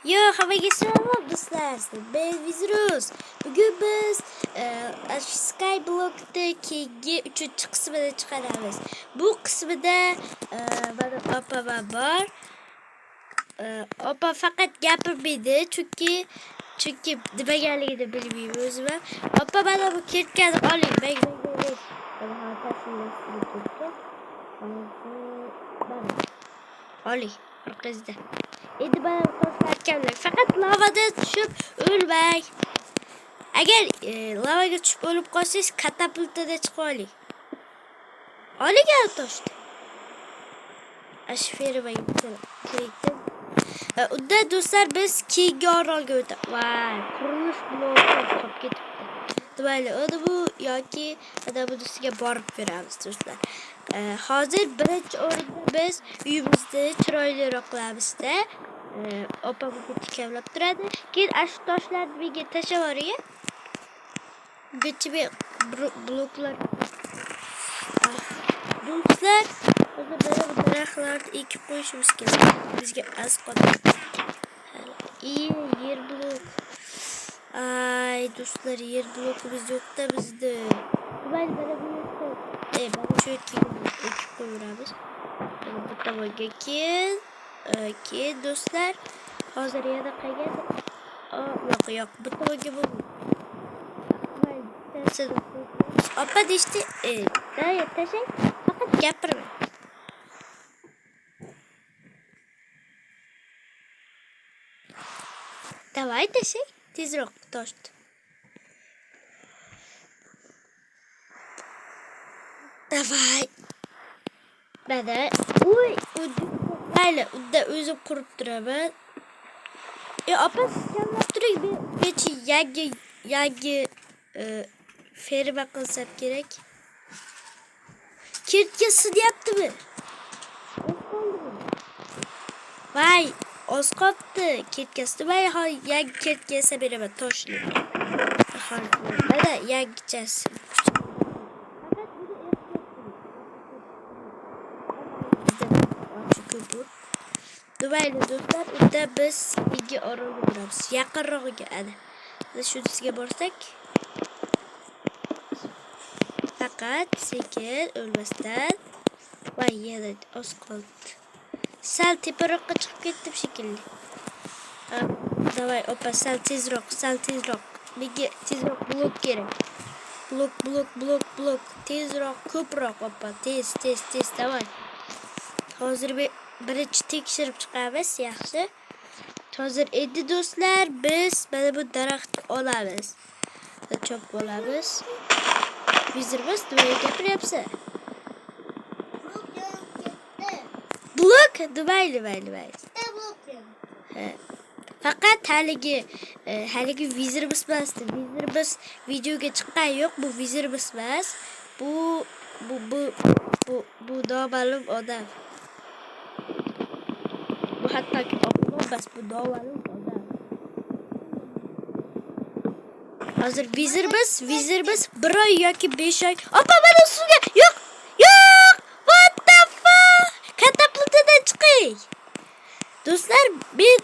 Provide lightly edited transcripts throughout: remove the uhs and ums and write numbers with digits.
Yo, hammaga salom do'stlar. Ben Vizrus. Bugun biz Skyblock'da keyingi 3-chi qismini chiqaramiz. Bu qismida mana opam bor. Opa faqat gapirmaydi, chunki nimaganligini bilmayman o'zim. Opa mana bu ketgani oling. Men oling, orqangizda. Endi bana toshlar kamlar. Faqat lavada tushib o'lmang. Agar lavaga tushib o'lib qolsangiz, katapultada chiqib oling. Oling toshni. Ashfirmang kerakda. Unda do'stlar biz keyingi orolga o'tamiz. Voy, qurilish bloki qolib ketibdi. Mayli, uni bu yoki bu ustiga borib ko'ramiz do'stlar. Hozir birinchi o'rinda biz uyimizni chiroyliroq qilamizda. Opa bunga tikamlab turadi. Keyin ash toshlarni menga tashlab yuboring. Bungacha bloklar. Do'stlar, hozir mana bu daraxtlarni ekib qo'yishimiz kerak. Bizga az qoldi. Yer blok. Ay do'stlar, yer blokimiz yo'q-da bizda. Mana bu yerda. Mana shu yerga ekib qo'yamiz. Bu tomonga keyin do'stlar, hozir yana qayerda? Yo'q, bu tomonga bo'lmaydi. Opa deshti, dayet tashang, faqat gapirma. Davay tashang, tezroq toshni. Davay. Mana, mayli, unda o'zim qurib turaman. Opa, kamlab turing, bechi yangi ferma qilsam kerak. Kirtga sinyaptimi? Voy, oz qoldi kirtkasi. Voy, yangi kirtga esa beraman toshli. Mana yangichasi. Mayli do'stlar, unda biz ikki orolga boramiz. Yaqinrog'iga ana. Shunisiga borsak, faqat sekin o'lmasdan. Voy, yana oz qoldi. Sal teparoqqa chiqib ketdim shekilli. Davay opa, sal tezroq. Menga tezroq blok kerak. Blok. Tezroq, ko'proq opa. Tez, davay. Hozir birinchi tekshirib chiqamiz, yaxshi. Hozir endi do'stlar, biz mana bu daraxtni olamiz. Chop olamiz. Vizirimiz nimaga gapiryapsan? Blok, mayli. Faqat haligi vizirimiz emasdi. Vizirimiz videoga chiqqan yo'q, bu vizirimiz emas. Bu noma'lum odam. Bu hattoki bas bu noma'lum odam. Hozir vizirimiz 1 oy yoki 5 oy. Opa, mana suvga. Yo'q. What the fuck? Katapultadan chiqing. Do'stlar, men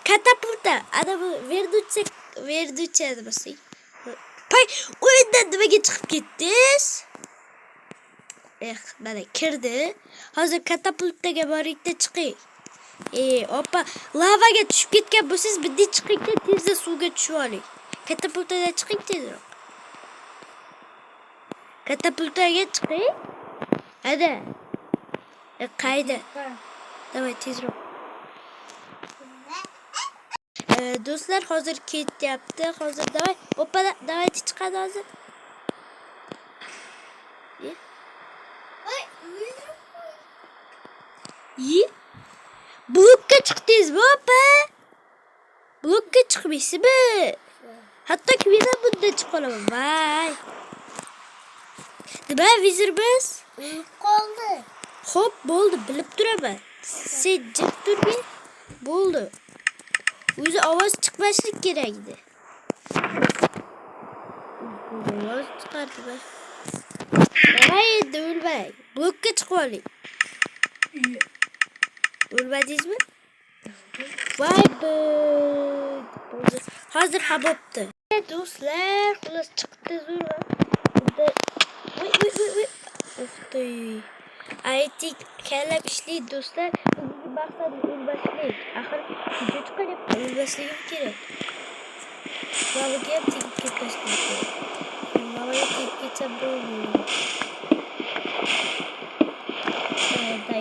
katapulta, ana bu verducha demasang. Pay, o'yindan nimaga chiqib ketdingiz? Mana kirdi. Hozir katapultaga boringda chiqing. Opa, lavaga tushib ketgan bo'lsangiz, bitta chiqingda tezda suvga tushib oling. Katapultadan chiqing tezroq. Katapultaga chiqing. Hadi. Qayda? Davay tezroq. Do'stlar, hozir ketyapti. Hozir davay. Opa, davay chiqadi hozir. Blokka chiqdingizmi, opa? Blokka chiqmaysizmi? Hattoki men ham bunda chiqib qolaman. Voy. Nima vizirimiz? Qoldi. Xo'p, bo'ldi, bilib turaman. Sen jim turgin. Bo'ldi. O'zi ovoz chiqmaslik kerak edi. Ovoz chiqardi. Voy, endi o'lmang. Blokka chiqib oling. O'lmadingizmi? Vay be. Hazır ha bo'pti. Do'stlar, xullas chiqdi zo'rg'a. Bunda voy. O'xtay. Aytik kallab ishlaydi do'stlar. Bugungi maqsadim o'lmaslik. Axir video chiqaryapti, o'lmasligim kerak. Lavaga ham tegib ketmaslik kerak. Lavaga tegib ketsa bo'lmaydi.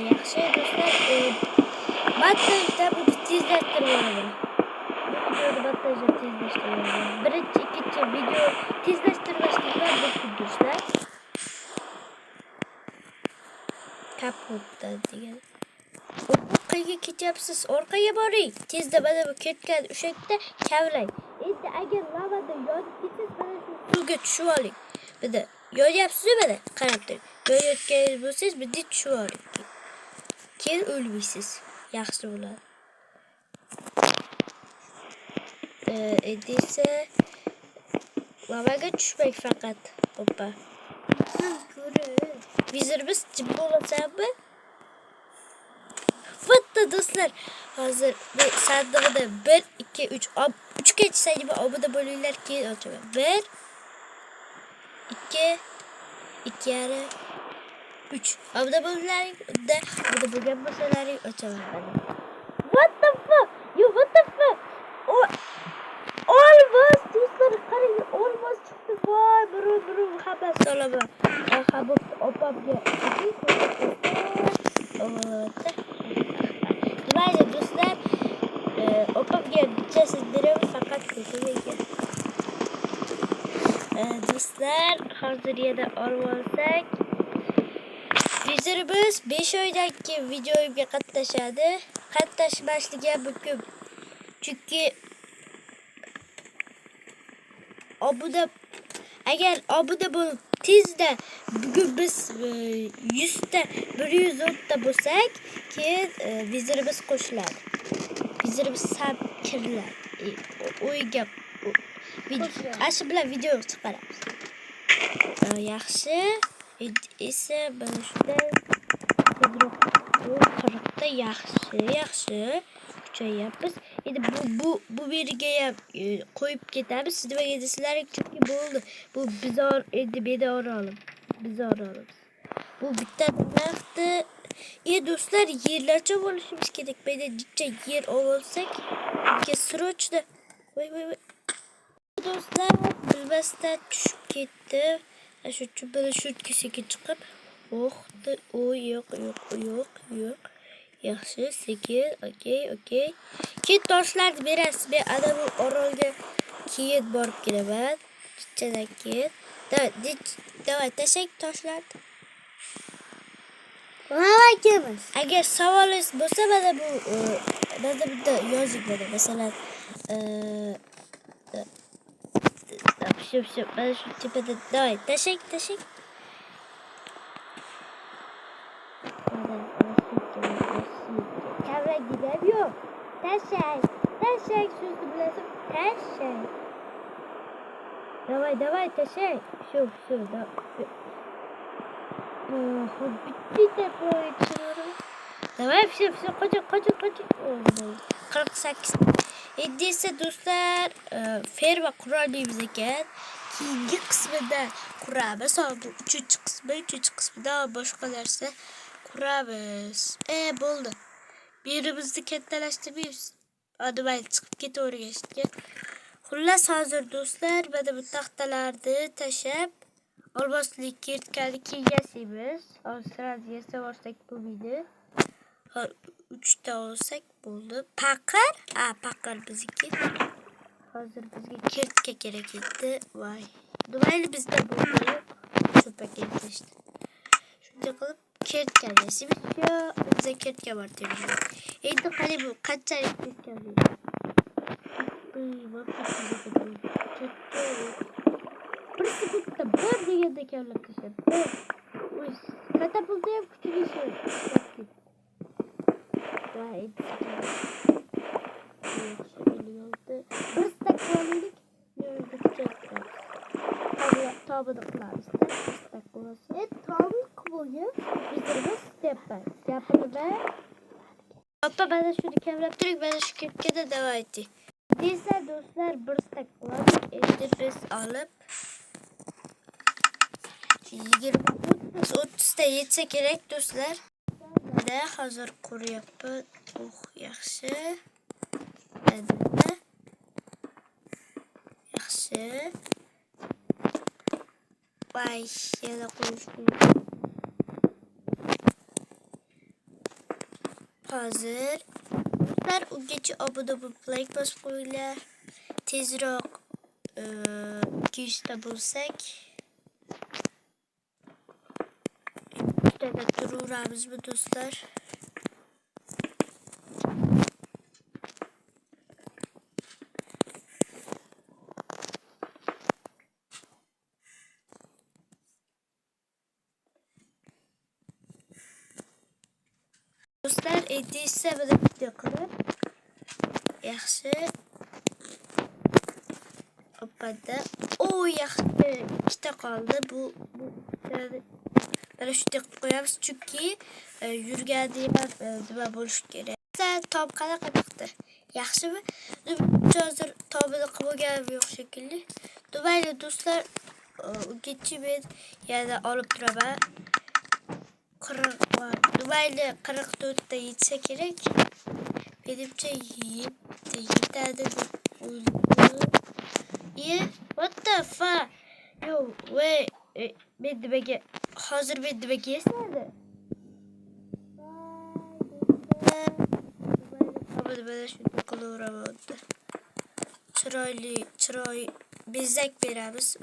Yaxshi do'stlar, montajda buni tezlashtirib olaman. Bu videoni montajda tezlashtirib olaman. Birinchi, ikkinchi video tezlashtirmasliklar mumkin do'stlar. Kapotda degan. Orqaga ketyapsiz, orqaga boring. Tezda mana bu ketgan o'sha yerda kavlang. Endi agar lavada yonib ketsangiz, mana shu suvga tushib oling. Bunda yonyapsiz mana, qarab turing. Yonayotganingiz bo'lsangiz, bunda tushib oling. Keyin o'lmaysiz. Yaxshi bo'ladi. Endi esa lavaga tushmang faqat. Hoppa. Vizirimiz jim bo'lasanmi? Bitta do'stlar, hozir sandig'ida 1 2 3 3 ga sayma obuna bo'linglar, keyin ochaman. 1 2 2 yarim 3 obuna bo'linglar, unda obuna bo'lgan bo'lsalaring ochaman. What the fuck? What the fuck? Olmos do'stlar, qarang, olmos chiqdi. Voy, buru xabar solaman. Xabar opamga. Mayli do'stlar, opamga bichasiz beramiz faqat ko'rsating. Do'stlar, hozir yana olib olsak, vizirimiz 5 oydan keyin videoga qatnashadi. Qatnashmasligi mumkin. Chunki agar obuna bo'lib tezda bugun biz 100 ta 110 ta bo'lsak, keyin vizirimiz qo'shiladi. Vizirimiz sab kiriladi. O'yga ashi bilan video chiqaramiz. Yaxshi. Esa mana shunday 40 ta yaxshi. Kuchayapmiz. Endi bu beriga ham qo'yib ketamiz. Siz nimaga desizlar, chunki bo'ldi. Bu bizor endi bedor olib. Bizor olamiz. Bu bitta daraxtni do'stlar, yerlarcha bo'lishimiz kerak. Mana necha yer olsak, bizga srochda. Voy. Do'stlar, bilmasdan tushib ketdi. Shu uchun mana shu kisiga chiqib, yo'q. Yaxshi, sekin, okey. Keyin toshlarni berasiz. Men ana bu orolga keyin borib kelaman. Chichadan keyin. Davay, tashlang toshlarni. Lava kelmas. Agar savolingiz bo'lsa, mana bunda yozing mana. Masalan, shu mana shu tepada. Davay, tashlang. Kavrak gidib yo'q. Tashlang. So'zni bilasizmi? Tashlang. Davay, tashlang. Shu. Bitta qo'yib. Davay, shu qoch. 48. Endi esa do'stlar, ferma qurolimiz ekan. Keyingi qismida quramiz. Bu 3-qismida boshqa narsa quramiz. Bo'ldi. Birimizni kattalashtirmaymiz. Adamay chiqib ketavergan. Xullas, hozir do'stlar, mana bu taxtalarni tashab, olmoslik kirtkani keyin yasaymiz. Hozir sirani yasab olsak bo'lmaydi. 3 ta olsak bo'ldi. Paqir? Paqir bizniki. Hozir bizga kirtka kerak edi. Voy. Nimayli bizda bo'ldi. Shu paket işte. Shunday qilib kirtka yasaymiz. Bizda kirtka bor deymiz. Endi qani bu qanchalik kirtka deydi. Bir sekundda bir deganda kavlab tashladi. Katapultda ham kuchli ish. Voy. Bir stak qo'ydik. Tobini qilamiz. Stak qo'yamiz. Tobi qo'yib, bizga step by step. Opa bana şunu kevlettirdik, bana şu kepkede devam etti. Neyse dostlar, bir stack bulalım. Biz alıp 20-30'da yetse gerek dostlar. Ve hazır kuru yapı. Yaxşı. Yaxşı. Vay, yana konuştum. Hazır. Dostlar, o geçi abone bu like basıp koyuyla. Tezroq 200'de bulsak. Burada dururuz bu dostlar. Dostlar, ediyse böyle video qilib. Yaxshi. Hoppada. O yaxshi. İşte kaldı. Bu böyle şu tek koyarız çünkü yürgədə nima bo'lish kerak. Top qanaqa chiqdi? Yaxshimi? Hozir tobini qilib bo'lganim yo'q shekilli. Mayli do'stlar, o'tgacha men yana olib turaman. 40 var. Mayli 44 da yetse kerak. Benimce yetadi deb o'yladim. What the fuck? Yo, wait. Ben demek hazır ben demek yesnerede? Ama böyle şunu kullanamadı. Çıray bezek beramiz.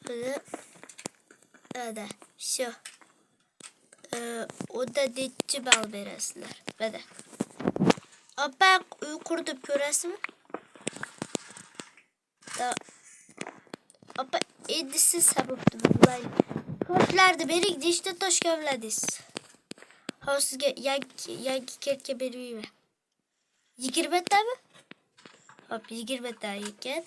Böyle şu. O da detçi bal berasizlar. Böyle. Ben kurdum görəsimi? Da apa edisiz sabıbdı bulay. Koşlarda beri gidişte toş gövlədiniz. Ha sizge yanki kerke beriyim. 20 mi? Hop 20 ekan.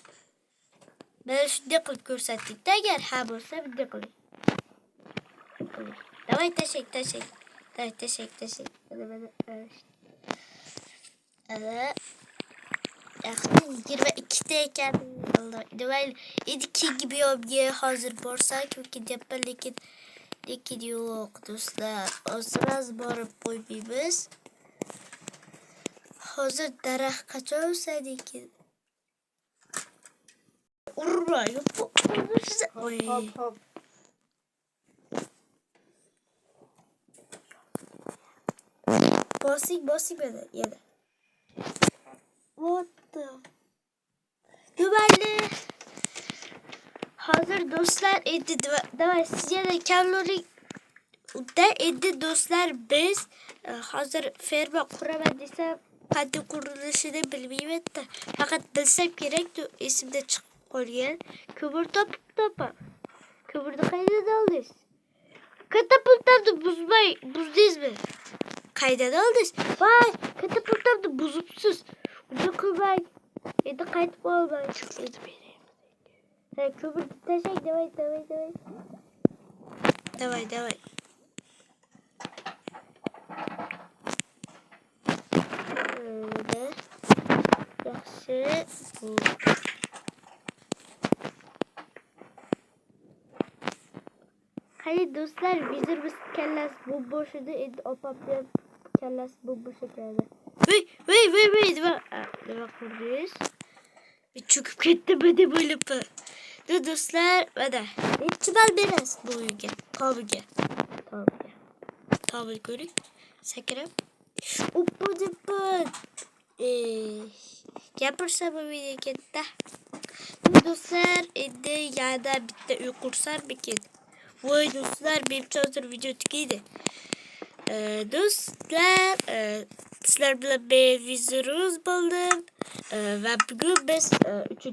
Ben shunday qilib ko'rsatdik. Agar ha bo'lsa bunday qiling. Davay tashak. Davay tashak. Evet. Yaxshi 22 ekan. Davay 2 gibi yo'lga hozir borsak yoki deyapman, lekin yo'q do'stlar. Sraz borib qo'ymaymiz. Hozir daraxt qachon o'sadi ekan? Urma, yo'q. Hop. Bossing beni yedi. What the? Güvenli. Hazır dostlar eddi. Davay sizce de kalori da eddi dostlar biz. Hazır ferma kuramadıysa qanday qurilishini bilmayman da. Faqat bilsam kerakdi, esimde chiqib qolgan. Ko'mir topib. Ko'mirni qayerdan oldingiz? Katapultamni buzdingizmi? Qayerdan oldingiz? Voy, katapultamni buzibsiz. Unda qilmang. Endi qaytib olmang. Endi berayim. Ko'mirni tashlang, davay. Davay. Yaxshi. Hayır dostlar, vizirimiz kellesi bu boşudu. Opapya kellesi bu boşa geldi. Vay. Deva kurduyuz. Çöküp gitti böyle. Dur dostlar, hadi. İçmal biraz bu uygun. Tabii görük. Sakırım. Uppu. Yapırsa bu video gitti. Dostlar, endi yana bitta uy qursam ekan. Voy dostlar, benim hazır video tugaydi. Dostlar, sizlar bilan men vizirimiz bo'ldim. Va bugun biz 3